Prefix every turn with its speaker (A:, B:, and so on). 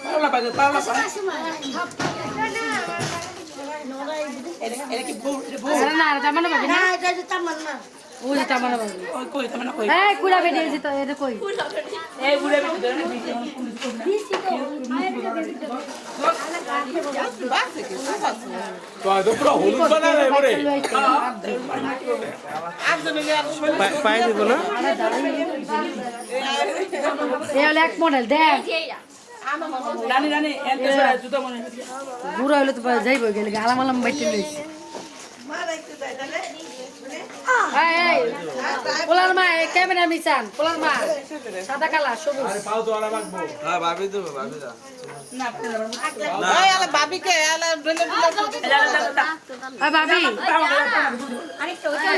A: Paula pakai Paula pakai. Ini kibu kibu.
B: না তামান পাবি না
C: এটা যে তামান না
B: ওই যে তামান পাবি
A: Oh koi teman koi.
B: এই কুড়া বেডি আছে তো এটা কই
A: Eh udah betul ni.
D: তো পুরো হলুদ বানালে এবারে পাই দিব না
B: এই হলো এক মডেল দেখ
A: Rani rani, ente sura juta mone.
B: বুড়া হইলো তো যাইব গেলে আলাম আলাম বাইতে লইছে এই পোলার মা ক্যামেরা মিশান পোলার মা সাদা কালা সবুজ
D: আরে পাও তো আলা বাগবো হ্যাঁ ভাবি দেব ভাবি দা
A: Na.
C: ওই আলা ভাবি কে আলা বলে
A: Dah dah dah.
B: ভাবি